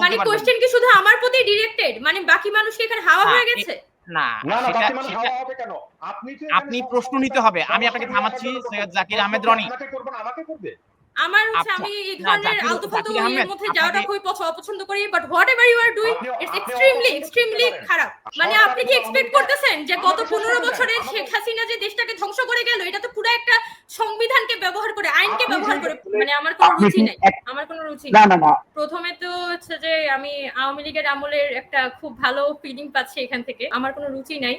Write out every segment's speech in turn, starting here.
মানে কোশ্চেন কি শুধু আমার প্রতি ডিরেক্টেড, মানে বাকি মানুষ কি এখানে হাওয়া হয়ে গেছে? না না না, সেটা বাকি মানুষ সেটা হাওয়া হবে কেন? আপনি প্রশ্ন নিতে হবে। আমি আপনাকে থামাচ্ছি সৈয়দ জাকির আহমেদ রনি। আপনাকে করবে না, আমাকে করবে? আমার হচ্ছে আচ্ছা, আমি এই না ধরনের জাকির আলতু-ফালতু জাকির এর আহমেদ মধ্যে যাওয়াটা আপনাকে খুবই অপছন্দ করি, but whatever you are doing it's extremely খারাপ। মানে আপনি কি এক্সপেক্ট করতেছেন যে গত 15 বছরে শেখ হাসিনা যে দেশটাকে ধ্বংস করে গেল, এটা তো পুরো একটা সংবিধানকে ব্যবহার করে, আইনকে ব্যবহার করে, মানে আমার কোনো রুচি নাই। আমার কোনো রুচি নেই। প্রথমে তো হচ্ছে যে আমি আওয়ামী লীগের আমলের একটা খুব ভালো ফিলিং পাচ্ছি এখান থেকে। আমার কোনো রুচি নাই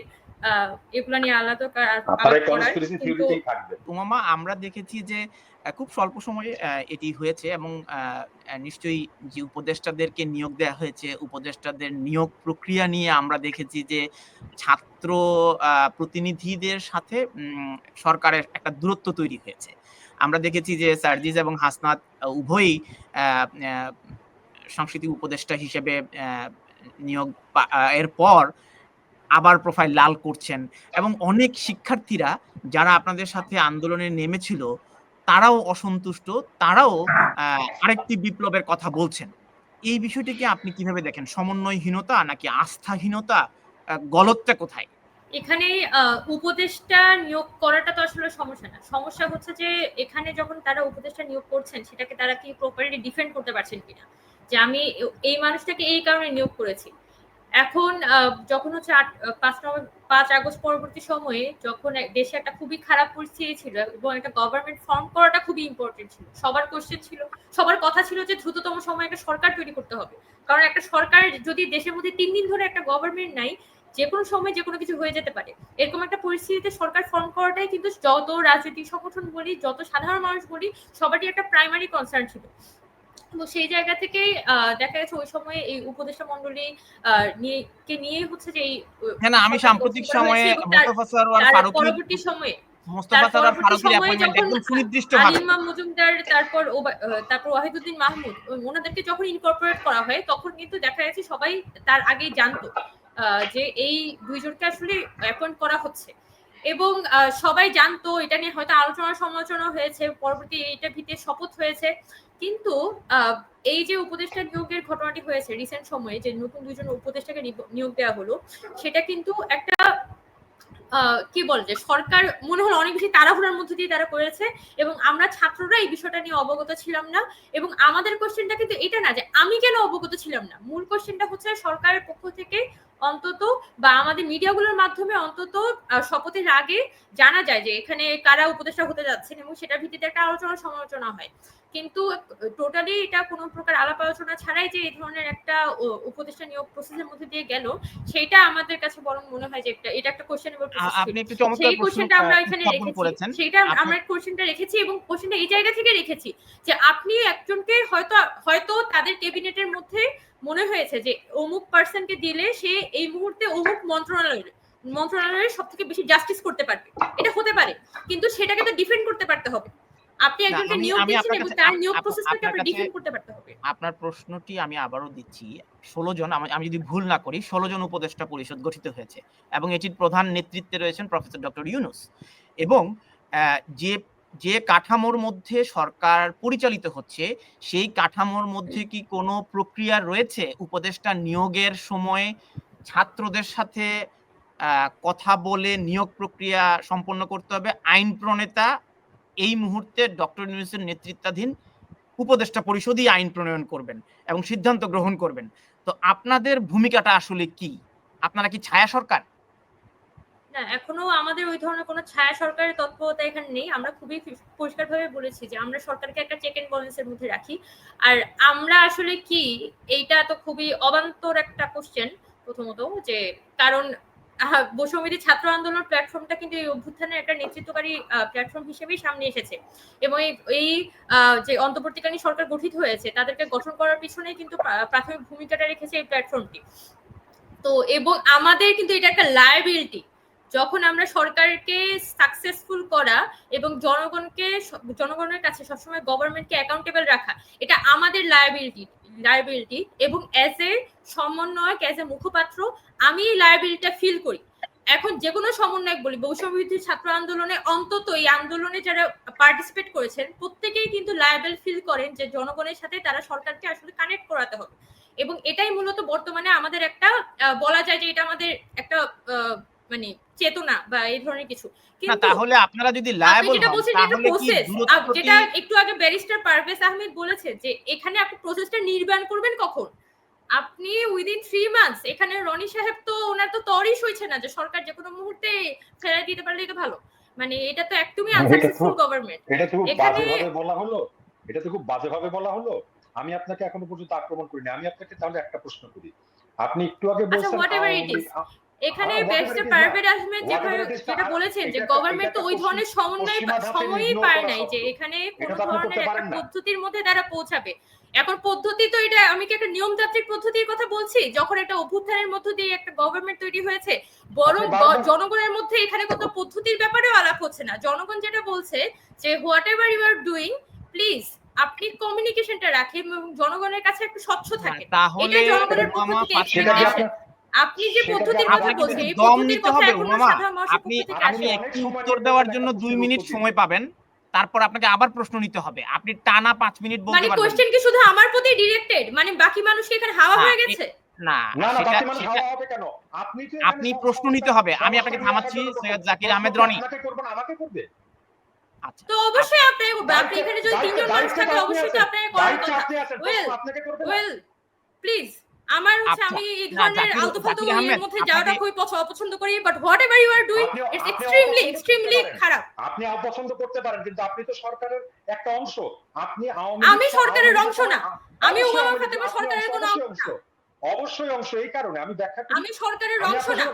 এগুলা নিয়ে আলাদা করার। কিন্তু উমামা আমরা দেখেছি যে খুব স্বল্প সময়ে এটি হয়েছে এবং নিশ্চয়ই যে উপদেষ্টাদেরকে নিয়োগ দেওয়া হয়েছে, উপদেষ্টাদের নিয়োগ প্রক্রিয়া নিয়ে আমরা দেখেছি যে ছাত্র প্রতিনিধিদের সাথে সরকারের একটা দূরত্ব তৈরি হয়েছে। আমরা দেখেছি যে সার্জিস এবং হাসনাত উভয়ই সংস্কৃতি উপদেষ্টা হিসেবে নিয়োগ এর পর আবার প্রোফাইল লাল করছেন এবং অনেক শিক্ষার্থীরা যারা আপনাদের সাথে আন্দোলনে নেমেছিল তারাও অসন্তুষ্ট, তারাও আরেকটি বিপ্লবের কথা বলছেন। এই বিষয়টিকে আপনি কিভাবে দেখেন? সমন্বয়হীনতা নাকি আস্থাহীনতা? গলতটা কোথায়? এখানে উপদেষ্টা নিয়োগ করাটা তো আসলে সমস্যা না। সমস্যা হচ্ছে যে এখানে যখন তারা উপদেষ্টা নিয়োগ করছেন সেটাকে তারা কি প্রপারলি ডিফেন্ড করতে পারছেন কিনা, যে আমি এই মানুষটাকে এই কারণে নিয়োগ করেছি। এখন যখন হচ্ছে 5 আগস্ট পরবর্তী সময়ে যখন দেশে একটা খুবই খারাপ পরিস্থিতি ছিল এবং একটা গভর্নমেন্ট ফর্ম করাটা খুবই ইম্পর্টেন্ট ছিল, সবার কোশ্চেন ছিল, সবার কথা ছিল যে দ্রুততম সময়ে একটা সরকার তৈরি করতে হবে। কারণ একটা সরকার যদি দেশের মধ্যে 3 দিন ধরে একটা গভর্নমেন্ট নাই, যে কোনো সময় যে কোনো কিছু হয়ে যেতে পারে। এরকম একটা পরিস্থিতিতে সরকার ফর্ম করাটাই কিন্তু যত রাজনৈতিক সংগঠন বলি, যত সাধারণ মানুষ বলি, সবারই একটা প্রাইমারি কনসার্ন ছিল। তো সেই জায়গা থেকে দেখা গেছে ওই সময়ে এই উপদেষ্টা মন্ডলী নিয়ে হচ্ছে যে এই আমি সাম্প্রতিক সময়ে মোস্তফা সরোয়ার ফারুকী পরবর্তী সময়ে মোস্তফা সরোয়ার ফারুকীর অ্যাপয়েন্টমেন্ট একদম সুনির্দিষ্টভাবে আলিমা মজুমদার তারপর ওয়াহিদুদ্দিন মাহমুদ ওনাদেরকে যখন ইনকর্পোরেট করা হয় তখন কিন্তু দেখা গেছে সবাই তার আগেই জানতো যে এই দুইজনকে আসলে অ্যাপয়েন্ট করা হচ্ছে এবং সবাই জানতো, এটা নিয়ে হয়তো আলোচনা সমালোচনা হয়েছে, পরবর্তী এইটা ভিত্তিতে শপথ হয়েছে। কিন্তু এই যে উপদেষ্টা নিয়োগের ঘটনাটি হয়েছে রিসেন্ট সময়ে, যে নতুন দুইজন উপদেষ্টাকে নিয়োগ দেওয়া হলো, সেটা কিন্তু একটা কি বলে যে সরকার মনে হলো অনেক বেশি তাড়াহুড়ার মধ্যে দিয়ে তারা করেছে এবং আমরা ছাত্ররা এই বিষয়টা নিয়ে অবগত ছিলাম না। এবং আমাদের কোশ্চেনটা কিন্তু এটা না যে আমি কেন অবগত ছিলাম না, মূল কোশ্চেনটা হচ্ছে সরকারের পক্ষ থেকে অন্তত বা আমাদের মিডিয়াগুলোর মাধ্যমে অন্তত শপথের আগে জানা যায় যে এখানে কারা উপদেষ্টা হতে যাচ্ছেন এবং সেটার ভিত্তিতে একটা আলোচনা সমালোচনা হয়। কিন্তু টোটালি এটা কোনো প্রকার আলাপ আলোচনা ছাড়াই যে এই ধরনের একটা উপদেষ্টা নিয়োগ প্রসেসের মধ্যে দিয়ে গেল, সেটা আমাদের কাছে বরং মনে হয় যে এটা একটা কোশ্চেনেবল প্রসেস। আপনি একটু চমৎকার সেই কোশ্চেনটা আমরা এখানে রেখেছি, সেটা আমরা কোশ্চেনটা রেখেছি এবং কোশ্চেনটা এই জায়গা থেকে রেখেছি যে আপনি একজনকে হয়তো তাদের ক্যাবিনেটের মধ্যে মনে হয়েছে যে অমুক পার্সনকে দিলে সে এই মুহূর্তে অমুক মন্ত্রণালয়ের সব থেকে বেশি জাস্টিস করতে পারবে, এটা হতে পারে, কিন্তু সেটাকে তো ডিফেন্ড করতে পারতে হবে। আপনি একজনকে নিয়োগ দিচ্ছেন এবং তার নিয়োগ প্রসেসটাকে আপনি ডিফেন্ড করতে পারতে হবে। আপনার প্রশ্নটি আমি আবারও দিচ্ছি। 16 জন, আমি যদি ভুল না করি 16 জন উপদেষ্টা পরিষদ গঠিত হয়েছে এবং এটির প্রধান নেতৃত্বে রয়েছেন প্রফেসর ডক্টর ইউনূস এবং যে কাঠামোর মধ্যে সরকার পরিচালিত হচ্ছে সেই কাঠামোর মধ্যে কি কোনো প্রক্রিয়া রয়েছে উপদেষ্টা নিয়োগের সময় ছাত্রদের সাথে কথা বলে নিয়োগ প্রক্রিয়া সম্পন্ন করতে হবে? আইন প্রণেতা এই মুহূর্তে ডক্টর ইউনূসের নেতৃত্বাধীন উপদেষ্টা পরিষদই আইন প্রণয়ন করবেন এবং সিদ্ধান্ত গ্রহণ করবেন। তো আপনাদের ভূমিকাটা আসলে কি? আপনারা কি ছায়া সরকার? না, এখনো আমাদের ওই ধরনের কোনো ছায়া সরকারের তৎপরতা এখানে নেই। আমরা খুবই পরিষ্কারভাবে বলেছি যে আমরা সরকারকে একটা চেক এন্ড ব্যালেন্সের মধ্যে রাখি। আর আমরা আসলে কি, এইটা তো খুবই অবান্তর একটা কোশ্চেন প্রথমত, যে কারণ বৈষম্যবিরোধী ছাত্র আন্দোলন প্ল্যাটফর্মটা কিন্তু এই অভ্যুত্থানের একটা নেতৃত্বকারী প্ল্যাটফর্ম হিসেবেই সামনে এসেছে এবং এই যে অন্তর্বর্তীকালীন সরকার গঠিত হয়েছে তাদেরকে গঠন করার পিছনে কিন্তু প্রাথমিক ভূমিকাটা রেখেছে এই প্ল্যাটফর্মটি। তো এবং আমাদের কিন্তু এটা একটা লায়াবিলিটি, যখন আমরা সরকারকে সাকসেসফুল করা এবং জনগণের কাছে সবসময় গভর্নমেন্টকে অ্যাকাউন্টেবল রাখা, এটা আমাদের লায়াবিলিটি এবং অ্যাজ এ সমন্বয়ক, অ্যাজ এ মুখপাত্র আমি এই লায়াবিলিটিটা ফিল করি। এখন যে কোনো সমন্বয়ক বলি, বৈষম্যবিরোধী ছাত্র আন্দোলনে অন্তত এই আন্দোলনে যারা পার্টিসিপেট করেছেন প্রত্যেকেই কিন্তু লায়াবল ফিল করেন যে জনগণের সাথে তারা সরকারকে আসলে কানেক্ট করাতে হবে এবং এটাই মূলত বর্তমানে আমাদের একটা বলা যায় যে এটা আমাদের একটা মানে চেতনা বা এই ধরনের কিছু। না কিন্তু তাহলে আপনারা যদি আপনি লায়াবল যেটা হন বলছেন যে একটা তাহলে কি প্রসেস, দূরত্ব যেটা একটু আগে ব্যারিস্টার পারভেজ আহমেদ বলেছে যে এখানে আপনি প্রসেসটা নির্বাণ করবেন কখন? আপনি উইদিন 3 মান্থস এখানে রনি সাহেব তো ওনার তো তরই সইছে না যে সরকার যে কোনো মুহূর্তে ফেরাই দিতে পারলেই তো ভালো। মানে এটা তো একদমই আনসাকসেসফুল গভর্নমেন্ট। এটা তো এখানে বাজেভাবে বলা হলো, এটা তো খুব বাজেভাবে বলা হলো। আমি আপনাকে এখনো পর্যন্ত আক্রমণ করিনি। আমি আপনাকে তাহলে একটা প্রশ্ন করি। আপনি একটু আগে আচ্ছা বলছেন হোয়াট এভার ইট ইজ, এখানে ব্যারিস্টার পারভেজ আহমেদ যেটা বলেছেন যে গভর্নমেন্ট তো ওই ধরনের সময়ই পায় নাই যে এখানে কোনো ধরনের একটা পদ্ধতির মধ্যে তারা পৌঁছাবে। এখন পদ্ধতি তো এটা আমি কি একটা নিয়মতান্ত্রিক পদ্ধতির কথা বলছি যখন একটা অভ্যুত্থানের মধ্য দিয়ে একটা গভর্নমেন্ট তৈরি হয়েছে, বরং জনগণের মধ্যে এখানে কোনো পদ্ধতির ব্যাপারেও আলাপ হচ্ছে না। জনগণ যেটা বলছে যে whatever you are doing please আপনি কমিউনিকেশনটা রাখেন এবং জনগণের কাছে একটু স্বচ্ছ থাকে। তাহলে এটা জনগণের পক্ষ থেকে এক্সপেকটেশন। আপনি যে পদ্ধতির কথা বলছেন এই দম পদ্ধতির নিতে কথা হবে এখনো উমামা। সাধারণ মানুষের আপনি পক্ষ থেকে আপনি আসে একটু উত্তর দেওয়ার জন্য 2 মিনিট সময় পাবেন, তারপর আপনাকে আবার প্রশ্ন নিতে হবে। আপনি টানা 5 মিনিট বলতে মানে পারবেন। কোশ্চেন কি শুধু আমার প্রতি ডিরেক্টেড? মানে বাকি মানুষ কি এখানে হাওয়া হয়ে গেছে? না না না, সেটা বাকি মানুষ হাওয়া হবে কেন? আপনি তো আপনি প্রশ্ন নিতে হবে। আমি আপনাকে থামাচ্ছি সৈয়দ জাকির আহমেদ রনি। আপনাকে করব না, আমাকে করবে। আচ্ছা তো অবশ্যই আপনি এখানে যদি তিনজন মানুষ থাকে অবশ্যই তো আপনার করার কথা। ওয়েল প্লিজ আমার আমি এই ধরনের আলতু-ফালতু এর মধ্যে যাওয়াটা খুবই অপছন্দ করি, but whatever you are doing it's extremely খারাপ। আপনি অপছন্দ করতে পারেন কিন্তু আপনি তো সরকারের একটা অংশ। আপনি আমি সরকারের অংশ না। আমি উমামা ফাতেমা সরকারের কোনো অংশ না। অবশ্যই অংশ। এই কারণে আমি ব্যাখ্যা করি আমি সরকারের অংশ না।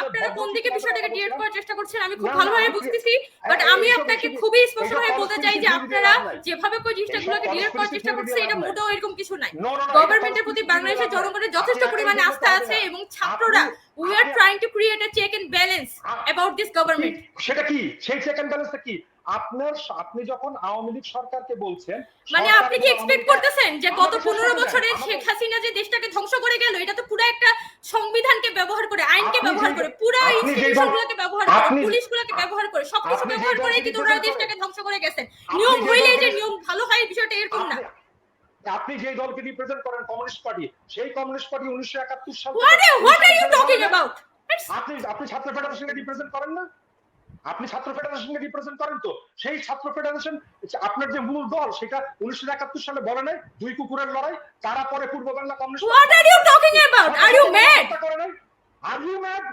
আপনারা কোন দিকে বিষয়টাকে ডিরেক্ট করার চেষ্টা করছেন আমি খুব ভালোভাবে বুঝতেছি, বাট আমি আপনাকে খুবই স্পষ্টভাবে বলতে চাই যে আপনারা যেভাবে কোন জিনিসটাগুলোকে ডিরেক্ট করার চেষ্টা করছেন এটা মোটেও এরকম কিছু নাই। গভর্নমেন্টের প্রতি বাংলাদেশের জনগণের যথেষ্ট পরিমাণে আস্থা আছে এবং ছাত্ররা we are trying to create a check and balance about this government. সেটা কি? সেই চেক এন্ড ব্যালেন্সটা কি? আপনি যখন আওয়ামী লীগ সরকারকে বলছেন, মানে আপনি কি এক্সপেক্ট করতেছেন যে গত 15 বছরে শেখ হাসিনা যে দেশটাকে ধ্বংস করে গেল এটা তো পুরো একটা সংবিধানকে ব্যবহার করে, আইনকে ব্যবহার করে, পুরো ইনস্টিটিউশনগুলোকে ব্যবহার করে, পুলিশগুলোকে ব্যবহার করে, সবকিছু ব্যবহার করে কিন্তু ওরা দেশটাকে ধ্বংস করে গেছেন। নিয়ম হইলে যে নিয়ম ভালো হয় বিষয়টা এরকম না। আপনি যে দলকে রিপ্রেজেন্ট করেন কমিউনিস্ট পার্টি, সেই কমিউনিস্ট পার্টি 1971 সাল what are you talking about? আপনি ছাত্র ফেডারেশনকে রিপ্রেজেন্ট করেন না? আপনি ছাত্র ফেডারেশনকে রিপ্রেজেন্ট করেন তো? সেই ছাত্র ফেডারেশন আপনার যে মূল দল সেটা 1971 সালে বলে নাই দুই কুকুরের লড়াই, তারা পরে Purba Bangla communist. What are you talking about? Are you mad? Are you mad?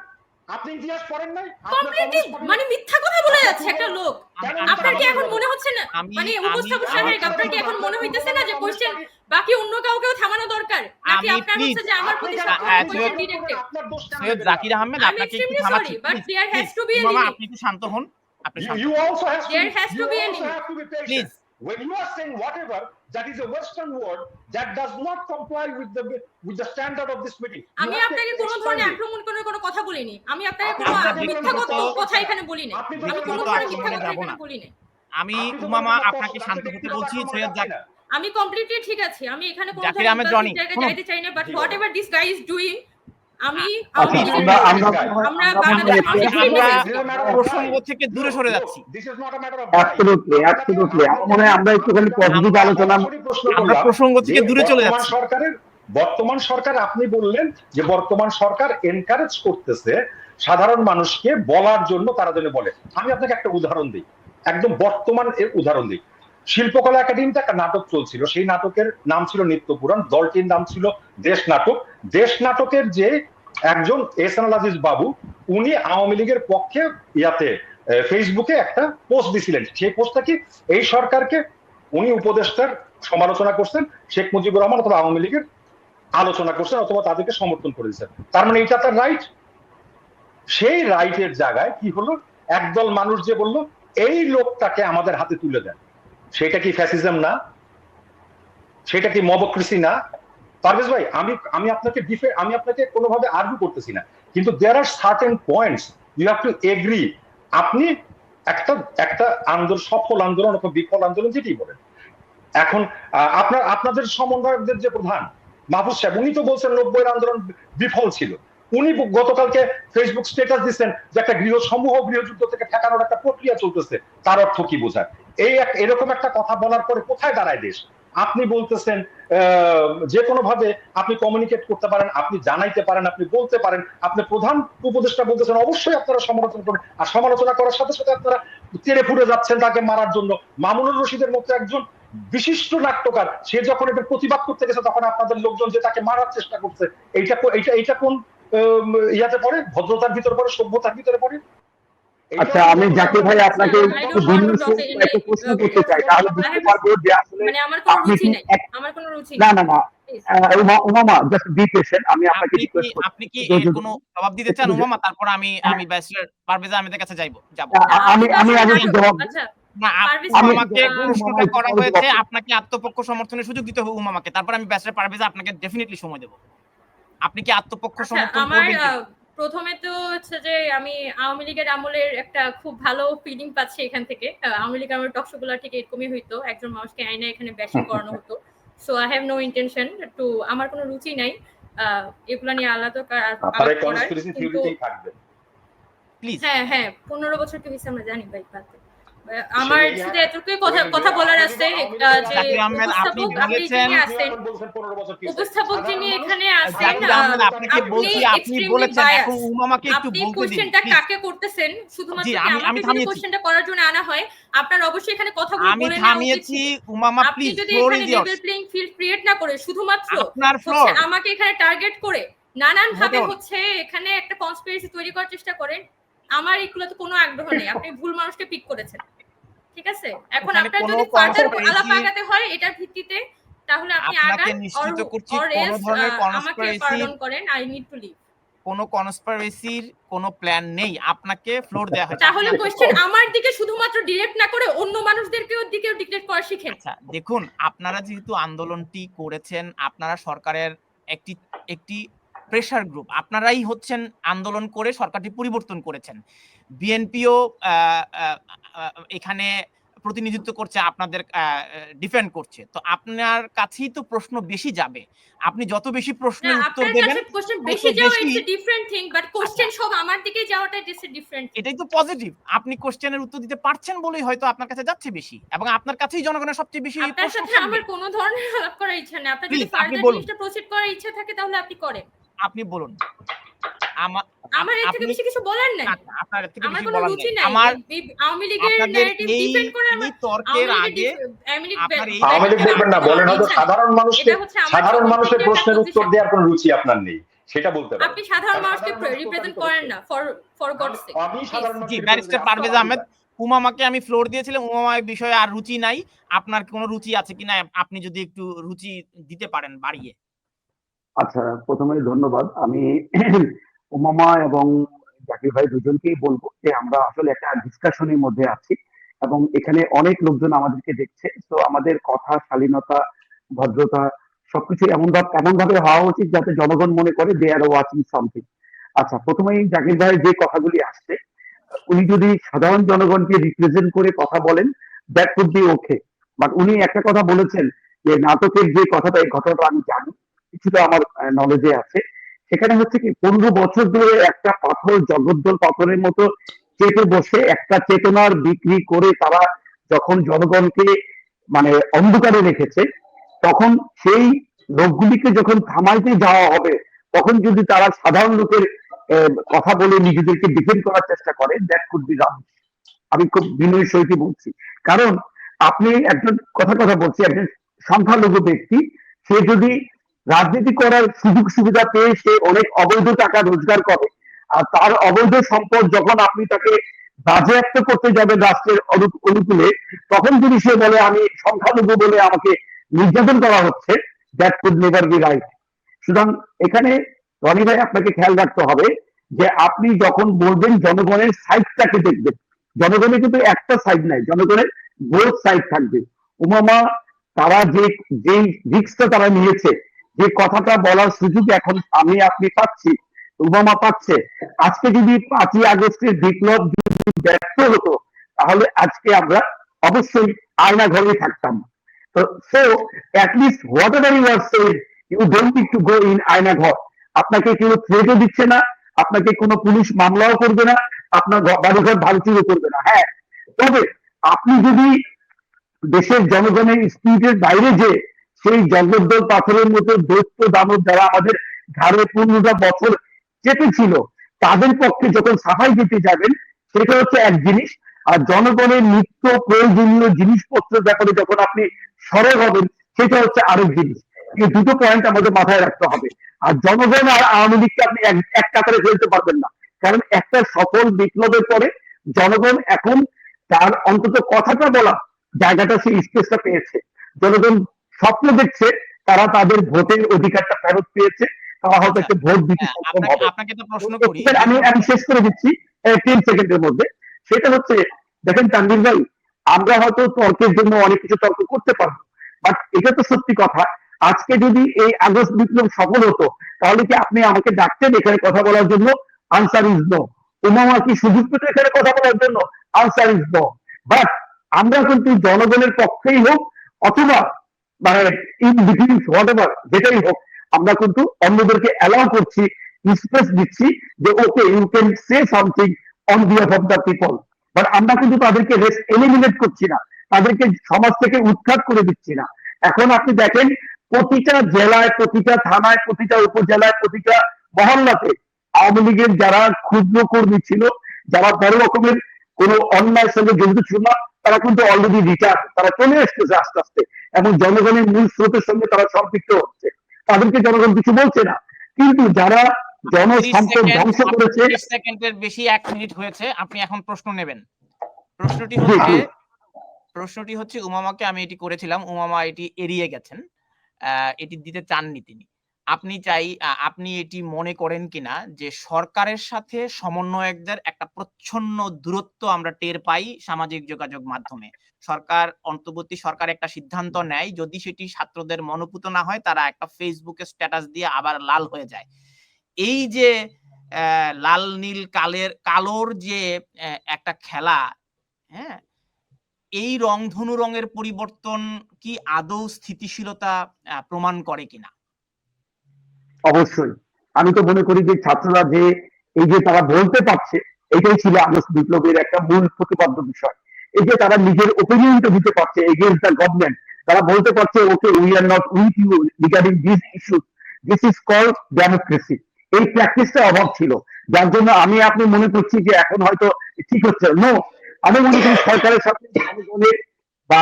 আপনি ইতিহাস পড়েন নাই? কমপ্লিটলি মানে মিথ্যা কথা বলে যাচ্ছে একটা লোক। আপনার কি এখন মনে হচ্ছে না মানে উপস্থাপক সাহেব আপনার কি এখন মনে হইতেছে না যে কোশ্চেন বাকি অন্য কাউকেও থামানো দরকার নাকি আপনার হচ্ছে যে আমার প্রতি ডিরেক্টেড? সৈয়দ জাকির আহমেদ আপনাকে একটু থামাচ্ছি but there has to be a মামা আপনি একটু শান্ত হন। আপনি You also have there has to be a limit. patient. Please. When you are saying whatever, that is a Western word that does not comply with the standard of this meeting. আমি আপনাকে কোনো ধরনের আক্রমণ করার কোনো কথা বলিনি। আমি আপনাকে কোনো মিথ্যাগত কথা এখানে বলিনি। আমি কোনো ধরনের মিথ্যা কথা এখানে বলিনি। আমি উমামা আপনাকে শান্ত হতে বলছি। সৈয়দ জাকির আমি কমপ্লিটলি ঠিক আছে। আমি এখানে কোনো জাকির আহমেদ রনি যাইতে চাই না, but what ever this guy is doing আমি প্রসঙ্গ থেকে দূরে সরে যাচ্ছি। অ্যাবসলিউটলি আমার মনে হয় আমরা একটুখানি পজিটিভ আলোচনা, আমরা প্রসঙ্গ থেকে দূরে চলে যাচ্ছি। বর্তমান সরকার আপনি বললেন যে বর্তমান সরকার এনকারেজ করতেছে সাধারণ মানুষকে বলার জন্য, তারা যেন বলে। আমি আপনাকে একটা উদাহরণ দিই, একদম বর্তমান এর উদাহরণ দিই। শিল্পকলা একাডেমিতে একটা নাটক চলছিল, সেই নাটকের নাম ছিল নিত্যপুরাণ, দলটির নাম ছিল দেশ নাটক। দেশ নাটকের যে একজন এহসানুল আজিজ বাবু, উনি আওয়ামী লীগের পক্ষে ফেসবুকে একটা পোস্ট দিছিলেন। সেই পোস্টটা কি, এই সরকারকে উনি উপদেষ্টার সমালোচনা করছেন, শেখ মুজিবুর রহমান অথবা আওয়ামী লীগের আলোচনা করছেন অথবা তাদেরকে সমর্থন করে দিচ্ছেন। তার মানে এটা তার রাইট। সেই রাইটের জায়গায় কি হলো, একদল মানুষ যে বলল এই লোকটাকে আমাদের হাতে তুলে দেন। সেটা কি ফ্যাসিজম না? সেটা কি মবক্রেসি না? পারভেজ ভাই, আমি আপনাকে কোনোভাবে আর্গু করতেছি না, কিন্তু there are certain points you have to agree. আপনি একটা আন্দোলন, সফল আন্দোলন অথবা বিফল আন্দোলন যেটি বলেন, এখন আপনাদের সমন্বয়কদের যে প্রধান মাহফুজ সাহেব, উনি তো বলছেন 90-এর আন্দোলন বিফল ছিল। উনি গতকালকে ফেসবুক স্ট্যাটাস দিচ্ছেন যে একটা গৃহযুদ্ধ থেকে ঠেকানোর একটা প্রক্রিয়া চলতেছে। তার অর্থ কি বোঝায়? এরকম একটা কথা বলার পরে কোথায় দাঁড়ায় দেশ? আপনি বলতেছেন যে কোনো ভাবে আপনি কমিউনিকেট করতে পারেন, আপনি জানাইতে পারেন, আপনি বলতে পারেন, আপনি প্রধান উপদেষ্টা বলতেছেন, অবশ্যই আপনারা সমালোচনা করবেন। আর সমালোচনা করার সাথে সাথে আপনারা তেড়ে ফুটে যাচ্ছেন তাকে মারার জন্য। মামুনুর রশিদের মতো একজন বিশিষ্ট নাট্যকার, সে যখন এটা প্রতিবাদ করতে গেছে তখন আপনাদের লোকজন যে তাকে মারার চেষ্টা করছে, এইটা কোন ইয়াতে পড়ে? ভদ্রতার ভিতরে পড়ে, সভ্যতার ভিতরে পড়ে? আচ্ছা, আমি জাকির ভাই আপনাকে একটু ভিন্ন একটা প্রশ্ন করতে চাই, তাহলে বুঝতে পারবো যে আসলে মানে আমার কোনো আপনি রুচি কি নাই, আমার কোনো রুচি না নেই। না না উমামা, জাস্ট বি পেশেন্ট, আমি আপনাকে রিকোয়েস্ট করছি। আপনি কি এর কোনো জবাব দিতে চান উমামা? তারপর আমি ব্যারিস্টার পারভেজ আহমেদের কাছে যাব। আমি আপনি তো আগে আসলে জবাব আচ্ছা না, পারভেজ উমামাকে ভাই, প্রশ্নটা করা হয়েছে, আপনাকে আত্মপক্ষ সমর্থনের সুযোগ দিতে হবে উমামাকে, তারপর আমি ব্যারিস্টার পারভেজ আপনাকে ডেফিনেটলি সময় দেব। আপনি কি আত্মপক্ষ আচ্ছা, সমর্থন আমার করবেন? প্রথমে তো হচ্ছে যে আমি আওয়ামী লীগের আমলের একটা খুব ভালো ফিলিং পাচ্ছি এখান থেকে। আওয়ামী লীগের আমলের টক শো গুলো ঠিক এরকমই হইতো, একজন মানুষকে আইনা এখানে ব্যাশিং করানো হতো। So I have no intention to, আমার কোনো রুচি নাই এগুলা নিয়ে আলাদা আপনারা করার, কনস্পিরেসি কিন্তু থিওরিতেই থাকবেন প্লিজ। হ্যাঁ 15 বছর কি হয়েছে আমরা জানি ভাই। আমার শুধু এতটুকুই কথা বলার আছে যে জাকির আহমেদ, আপনি বলেছেন উপস্থাপক যিনি এখানে আছেন, জাকির আহমেদ, আপনাকে বলছি, আপনি বলেছেন, এখন উমামাকে একটু আপনি বলতে দিন কোশ্চেনটা প্লিজ। কাকে করতেছেন? শুধুমাত্র জি, কি আমি আমাকে যদি থামিয়েছি। কোশ্চেনটা করার জন্য আনা হয়, আপনার অবশ্যই এখানে কথাগুলো আমি বলে নেওয়া উচিত থামিয়েছি ছিল। উমামা, আপনি প্লিজ, যদি ফ্লোর এখানে is years. Level playing field create না করে শুধুমাত্র আপনার হচ্ছে ফ্লোর। আমাকে এখানে টার্গেট করে নানান ভাবে Hold on. হচ্ছে এখানে একটা কনস্পিরেসি তৈরি করার চেষ্টা করেন, আমার এগুলো তো কোনো আগ্রহ নেই। আপনি ভুল মানুষকে পিক করেছেন, ঠিক আছে? এখন ওখানে আপনার কোনো যদি ফার্দার conspiracy- আলাপ আগাতে হয় এটার ভিত্তিতে, তাহলে আপনি আপনাকে আগান, নিশ্চিত করছি or কোনো else, ধরনের আমাকে conspiracy- পার্ডন করেন, আই নিড টু লিভ। কোনো কনস্পিরেসির কোনো প্ল্যান নেই, আপনাকে ফ্লোর দেওয়া হয়েছে। তাহলে কোশ্চেন আমার দিকে শুধুমাত্র ডিরেক্ট না করে অন্য মানুষদেরকেও ডিরেক্ট করা শিখেন। আচ্ছা দেখুন, আপনারা যেহেতু আন্দোলনটি করেছেন, আপনারা সরকারের একটি প্রেসার গ্রুপ, আপনারাই হচ্ছেন আন্দোলন করে সরকারটি পরিবর্তন করেছেন। বিএনপিও এখানে প্রতিনিধিত্ব করছে, আপনাদের ডিফেন্ড করছে, তো আপনার কাছেই তো প্রশ্ন বেশি যাবে। আপনি যত বেশি প্রশ্নের উত্তর আপনার দেবেন কাছে কোশ্চেন তত বেশি যাওয়া বেশি- it's a different thing, but question সব আমার দিকে যাওয়াটা ইটস এ ডিফারেন্ট। এটাই তো পজিটিভ, আপনি কোশ্চেনের উত্তর দিতে পারছেন বলেই হয়তো আপনার কাছে যাচ্ছে বেশি, এবং আপনার কাছেই জনগণের সবচেয়ে বেশি আপনার প্রশ্ন সাথে থাকবে। আমার কোনো ধরনের আলাপ করার ইচ্ছা নেই। আপনার যদি Please, আপনি ফার্দার বলুন। জিনিসটা প্রসিড করার ইচ্ছা থাকে তাহলে আপনি করেন। আপনি বলুন। আমার এর থেকে বেশি কিছু বলার নাই। আপনার এর থেকে আমার বেশি কোনো বলার রুচি নেই। নাই। আমার আওয়ামী লীগের আপনাদের ন্যারেটিভ এই ডিফেন্ড করে আমার তর্কের আগে আওয়ামী লীগ বলবেন না, বলেন হয়তো সাধারণ মানুষের প্রশ্নের উত্তর দেওয়ার কোনো রুচি আপনার নেই, সেটা বলতে পারেন। আপনি সাধারণ মানুষকে রিপ্রেজেন্ট করেন না, ফর গডস সেক। আমি সাধারণ জি, মানুষের ব্যারিস্টার প্রশ্নের পারভেজ আহমেদ, উমামাকে আমি ফ্লোর দিয়েছিলাম, উমামার বিষয়ে আর রুচি নাই। আপনার কোনো রুচি আছে কিনা আপনি যদি একটু রুচি দিতে পারেন বাড়িয়ে। আচ্ছা, প্রথমে ধন্যবাদ। আমি উমামা এবং জাকির ভাই দুজনকেই বলবো যে আমরা আসলে একটা ডিসকাশনের মধ্যে আছি এবং এখানে অনেক লোকজন আমাদেরকে দেখছে, তো আমাদের কথা, শালীনতা, ভদ্রতা সবকিছু এমন ভাবে হওয়া উচিত যাতে জনগণ মনে করে দে আর ওয়াচিং সামথিং। আচ্ছা, প্রথমেই জাকির ভাই যে কথাগুলি আসছে, উনি যদি সাধারণ জনগণকে রিপ্রেজেন্ট করে কথা বলেন, that could be okay, but উনি একটা কথা বলেছেন যে নাটকের যে কথাটা, এই ঘটনাটা আমি জানি, কিছুটা আমার নলেজে আছে। সেখানে হচ্ছে কি 15 বছর ধরে একটা পাথর, জগদ্দল পাথরের মতো চেপে বসে একটা চেতনার বিক্রি করে তারা যখন জনগণকে মানে অন্ধকারে রেখেছে, তখন সেই লোকগুলিকে যখন থামাইতে যাওয়া হবে, তখন যদি তারা সাধারণ লোকের কথা বলে নিজেদেরকে ডিফেন্ড করার চেষ্টা করে, দ্যাট কুড বি রাং। আমি খুব বিনয়ের সহিত বলছি, কারণ আপনি একজন কথা বলছি, একজন সংখ্যালঘু ব্যক্তি, সে যদি রাজনীতি করার সুযোগ সুবিধা পেয়ে সে অনেক অবৈধ টাকা রোজগার করে, আর তার অবৈধ সম্পদ যখন আপনি তাকে বাজেয়াপ্ত করতে যাবেন রাষ্ট্রের অনুকূলে, তখন যদি সে বলে আমি সংখ্যালঘু বলে আমাকে নির্যাতন করা হচ্ছে, that could never be right. সুতরাং এখানে রনি ভাই আপনাকে খেয়াল রাখতে হবে যে আপনি যখন বলবেন জনগণের সাইডটাকে দেখবেন, জনগণের কিন্তু একটা সাইড নাই, জনগণের বোথ সাইড থাকবে। উমামা তারা যে রিস্কটা তারা নিয়েছে, যে কথাটা বলার সুযোগ এখন আপনি পাচ্ছি, উমামা পাচ্ছে, আজকে যদি 5ই আগস্টের বিপ্লব যদি ব্যর্থ হতো, তাহলে আজকে আমরা অবশ্যই আয়না ঘরে থাকতাম। তো so at least whatever you are said, you don't need to go in Aynaghar. আপনাকে কেউ থ্রেটও দিচ্ছে না, আপনাকে কোনো পুলিশ মামলাও করবে না, আপনার বাড়িঘর ভাঙচুরও করবে না। হ্যাঁ, তবে আপনি যদি দেশের জনগণের স্পিরিটের বাইরে যে সেই জগদ্দল পাথরের মতো দৈত্য দানব যারা আমাদের ঘাড়ে 15টা বছর চেপেছিল, তাদের পক্ষে যখন সাফাই দিতে যাবেন সেটা হচ্ছে এক জিনিস, আর জনগণের নিত্য প্রয়োজনীয় জিনিসপত্রের ব্যাপারে যখন আপনি সরব হবেন সেটা হচ্ছে আরেক জিনিস। এই দুটো পয়েন্ট আমাদের মাথায় রাখতে হবে। আর জনগণ আর আওয়ামী লীগকে আপনি এক কাতারে ফেলতে পারবেন না, কারণ একটা সফল বিপ্লবের পরে জনগণ এখন তার অন্তত কথাটা বলা জায়গাটা, সেই স্পেসটা পেয়েছে। জনগণ স্বপ্ন দেখছে তারা তাদের ভোটের অধিকারটা ফেরত পেয়েছে, তারা হয়তো একটা ভোট দিতে সক্ষম হবে। আপনাকে তো প্রশ্ন করি, আমি শেষ করে দিচ্ছি 10 সেকেন্ডের মধ্যে। সেটা হচ্ছে, দেখেন তানভীর ভাই, আমরা হয়তো তর্কের জন্য অনেক কিছু তর্ক করতে পারবো, বাট এটা তো সত্যি কথা, আজকে যদি এই আগস্ট বিপ্লব সফল হতো তাহলে কি আপনি আমাকে ডাকতেন এখানে কথা বলার জন্য? Answer is no. ওমামা কি সুযোগ পেত এখানে কথা বলার জন্য? Answer is no. বাট আমরা কিন্তু জনগণের পক্ষেই হোক অথবা মানে ইন বিটুইন হোয়াটএভার যেটাই হোক, আমরা কিন্তু অন্যদেরকে অ্যালাউ করছি, স্পেস দিচ্ছি যে okay you can say something on behalf of the people. But আমরা কিন্তু তাদেরকে এলিমিনেট করছি না, তাদেরকে সমাজ থেকে উৎখাত করে দিচ্ছি না। এখন আপনি দেখেন প্রতিটা জেলায়, প্রতিটা থানায়, প্রতিটা উপজেলায়, প্রতিটা মহল্লাতে আওয়ামী লীগের যারা ক্ষুদ্র কর্মী ছিল, যারা বড় রকমের কোনো অন্যায়ের সঙ্গে জড়িত ছিল না, তারা কিন্তু অলরেডি রিটায়ার, তারা চলে আসতেছে আস্তে আস্তে, এবং জনগণের মূল স্রোতের সঙ্গে তারা সম্পৃক্ত হচ্ছে, তাদেরকে জনগণ কিছু বলছে না। কিন্তু যারা জনসম্পদ ধ্বংস করেছে, 30 সেকেন্ডের বেশি 1 মিনিট হয়েছে, আপনি এখন প্রশ্ন নেবেন। প্রশ্নটি হচ্ছে উমামাকে আমি এটি করেছিলাম, উমামা এটি এড়িয়ে গেছেন, এটি দিতে চাননি তিনি। আপনি এটি মনে করেন কিনা যে সরকারের সাথে সমন্বয়কদের একটা প্রচ্ছন্ন দূরত্ব আমরা টের পাই সামাজিক যোগাযোগ মাধ্যমে? অন্তর্বর্তী সরকার একটা সিদ্ধান্ত নেয়, যদি সেটি ছাত্রদের মনোপুত না হয় তারা একটা ফেসবুকে স্ট্যাটাস দিয়ে আবার লাল হয়ে যায়। এই যে লাল নীল কালোর যে একটা খেলা, হ্যাঁ, এই রংধনু রঙের পরিবর্তন কি আদৌ স্থিতিশীলতা প্রমাণ করে কিনা? অবশ্যই। আমি তো মনে করি যে ছাত্ররা যে এই যে তারা বলতে পারছে, এটাই ছিল আগস্ট বিপ্লবের একটা মূল প্রতিপাদ্য বিষয়। এই যে তারা নিজের ওপিনিয়নটা দিতে পারছে এগেইনস্ট দ্য গভর্নমেন্ট, তারা বলতে পারছে okay we are not with you regarding this issues, this is called democracy. এই প্র্যাকটিসটা অভাব ছিল, যার জন্য আপনি মনে করছি যে এখন হয়তো ঠিক হচ্ছে। নো, আমি মনে করি সরকারের সাথে জনগণের বা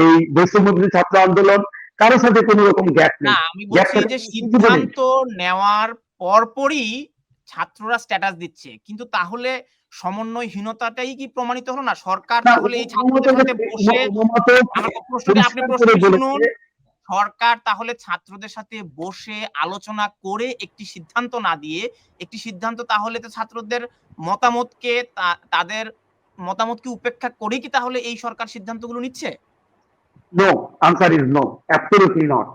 এই বৈষম্য ছাত্র আন্দোলন কারোর সাথে কোনো রকম গ্যাপ নেই। আমি বলছি যে সিদ্ধান্ত নেওয়ার পরপরই ছাত্ররা স্ট্যাটাস দিচ্ছে, কিন্তু তাহলে সমন্বয়হীনতাটাই কি প্রমাণিত হলো না? সরকার তাহলে এই ছাত্রদের সাথে বসে, আপনি প্রশ্নটি শুনুন, সরকার তাহলে ছাত্রদের সাথে বসে আলোচনা করে একটি সিদ্ধান্ত না দিয়ে, একটি সিদ্ধান্ত তাহলে তো ছাত্রদের মতামতকে, তাদের মতামতকে উপেক্ষা করে কি তাহলে এই সরকার সিদ্ধান্তগুলো নিচ্ছে? No, answer is no, absolutely not.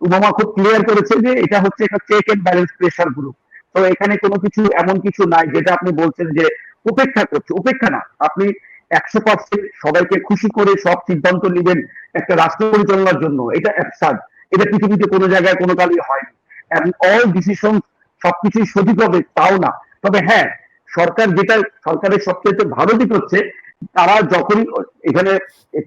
Umama খুব ক্লিয়ার করেছে যে এটা হচ্ছে একটা check and balance pressure group. তো এখানে কোনো কিছু এমন কিছু নাই যেটা আপনি বলছেন যে উপেক্ষা করছে। উপেক্ষা না, আপনি 100% সবাইকে খুশি করে সব সিদ্ধান্ত নেবেন একটা রাষ্ট্র পরিচালনার জন্য, এটা অ্যাবসার্ড। এটা পৃথিবীতে কোনো জায়গায় কোনো কালই হয়নি। এবং অল ডিসিশন সবকিছুই সঠিক হবে তাও না। তবে হ্যাঁ, সরকারের সবচেয়ে ভালো দিক হচ্ছে তারা যখনই এখানে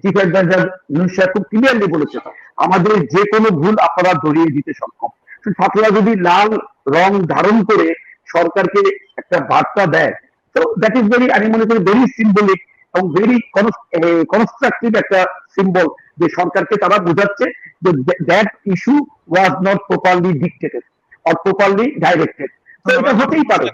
চিফ অ্যাডভাইজার ইউনূস সাহেব খুব ক্লিয়ারলি বলেছে আমাদের যে কোনো ভুল আপনারা ধরিয়ে দিতে সক্ষম। ছাত্ররা যদি লাল রং ধারণ করে সরকারকে একটা বার্তা দেয়, তো দ্যাট ইজ ভেরি, আমি মনে করি ভেরি সিম্বলিক এবং ভেরি কনস্ট্রাকটিভ একটা সিম্বল, যে সরকারকে তারা বোঝাচ্ছে যে that issue was not properly dictated or properly directed. তো এটা হতেই পারে।